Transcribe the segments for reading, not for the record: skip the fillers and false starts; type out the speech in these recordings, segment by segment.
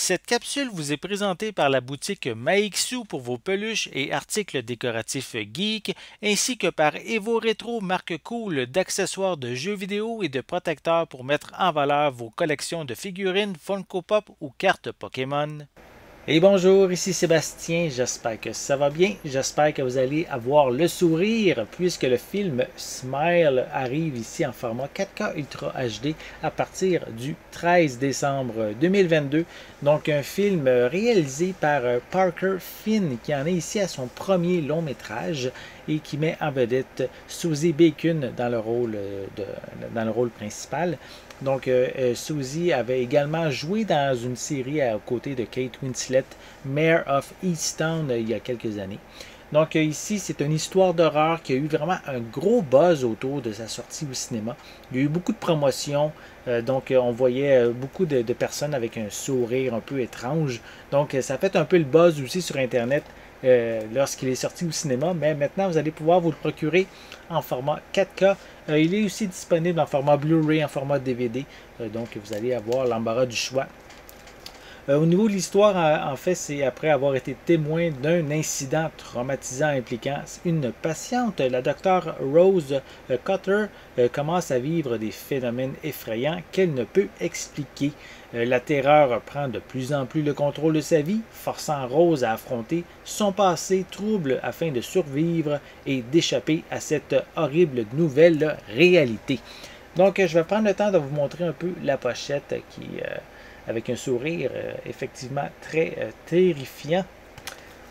Cette capsule vous est présentée par la boutique Maixu pour vos peluches et articles décoratifs geek, ainsi que par Evo Retro, marque cool d'accessoires de jeux vidéo et de protecteurs pour mettre en valeur vos collections de figurines Funko Pop ou cartes Pokémon. Et bonjour, ici Sébastien, j'espère que ça va bien, j'espère que vous allez avoir le sourire puisque le film Smile arrive ici en format 4K Ultra HD à partir du 13 décembre 2022. Donc un film réalisé par Parker Finn qui en est ici à son premier long métrage et qui met en vedette Susie Bacon dans le rôle principal. Donc, Susie avait également joué dans une série à côté de Kate Winslet, Mayor of Easttown, il y a quelques années. Donc, ici, c'est une histoire d'horreur qui a eu vraiment un gros buzz autour de sa sortie au cinéma. Il y a eu beaucoup de promotions, donc on voyait beaucoup de personnes avec un sourire un peu étrange. Donc, ça a fait un peu le buzz aussi sur Internet lorsqu'il est sorti au cinéma, mais maintenant vous allez pouvoir vous le procurer en format 4K. Il est aussi disponible en format Blu-ray, en format DVD, donc vous allez avoir l'embarras du choix. Au niveau de l'histoire, en fait, c'est après avoir été témoin d'un incident traumatisant impliquant une patiente, la docteure Rose Cutter commence à vivre des phénomènes effrayants qu'elle ne peut expliquer. La terreur prend de plus en plus le contrôle de sa vie, forçant Rose à affronter son passé trouble afin de survivre et d'échapper à cette horrible nouvelle réalité. Donc, je vais prendre le temps de vous montrer un peu la pochette qui avec un sourire effectivement très terrifiant.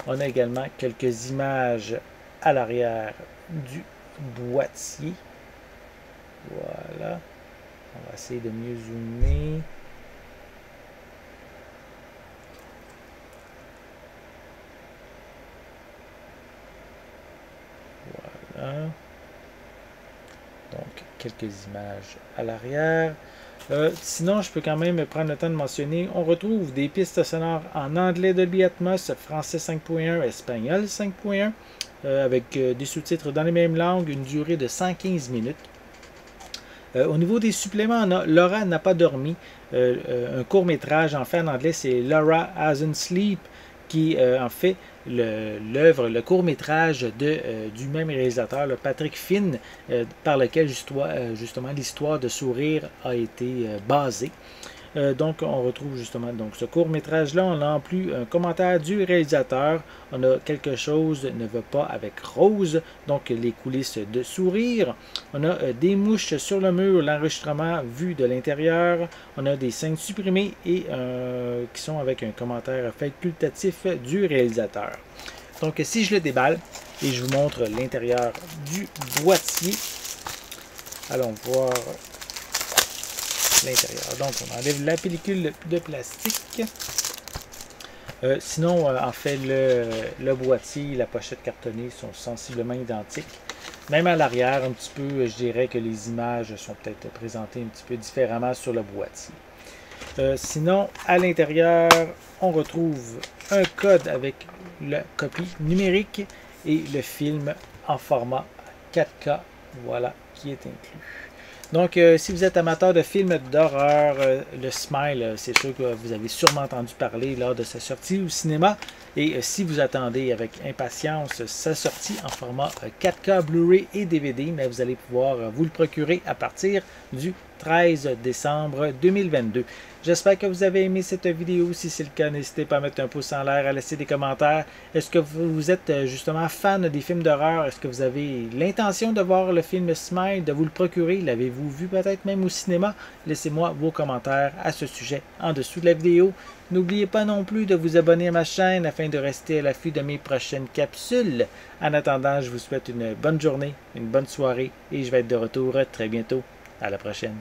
On a également quelques images à l'arrière du boîtier. Voilà. On va essayer de mieux zoomer. Voilà. Donc, quelques images à l'arrière. Sinon, je peux quand même prendre le temps de mentionner, on retrouve des pistes sonores en anglais Dolby Atmos, français 5.1, espagnol 5.1, avec des sous-titres dans les mêmes langues, une durée de 115 minutes. Au niveau des suppléments, on a Laura n'a pas dormi, un court-métrage en fait en anglais, c'est Laura Hasn't Sleep, qui en fait le court-métrage du même réalisateur, Patrick Finn, par lequel justement l'histoire de Sourire a été basée. Donc, on retrouve justement donc, ce court-métrage-là. On a en plus un commentaire du réalisateur. On a quelque chose ne va pas avec Rose, donc les coulisses de Sourire. On a des mouches sur le mur, l'enregistrement vu de l'intérieur. On a des scènes supprimées et qui sont avec un commentaire facultatif du réalisateur. Donc, si je le déballe et je vous montre l'intérieur du boîtier, allons voir l'intérieur. Donc, on enlève la pellicule de plastique. Sinon, en fait, le boîtier et la pochette cartonnée sont sensiblement identiques. Même à l'arrière, un petit peu, je dirais que les images sont peut-être présentées un petit peu différemment sur le boîtier. Sinon, à l'intérieur, on retrouve un code avec la copie numérique et le film en format 4K, voilà, qui est inclus. Donc, si vous êtes amateur de films d'horreur, le Smile, c'est sûr que vous avez sûrement entendu parler lors de sa sortie au cinéma. Et si vous attendez avec impatience sa sortie en format 4K, Blu-ray et DVD, mais vous allez pouvoir vous le procurer à partir du 13 décembre 2022. J'espère que vous avez aimé cette vidéo. Si c'est le cas, n'hésitez pas à mettre un pouce en l'air, à laisser des commentaires. Est-ce que vous êtes justement fan des films d'horreur? Est-ce que vous avez l'intention de voir le film Smile, de vous le procurer? L'avez-vous vu peut-être même au cinéma? Laissez-moi vos commentaires à ce sujet en dessous de la vidéo. N'oubliez pas non plus de vous abonner à ma chaîne afin de rester à l'affût de mes prochaines capsules. En attendant, je vous souhaite une bonne journée, une bonne soirée et je vais être de retour très bientôt. À la prochaine.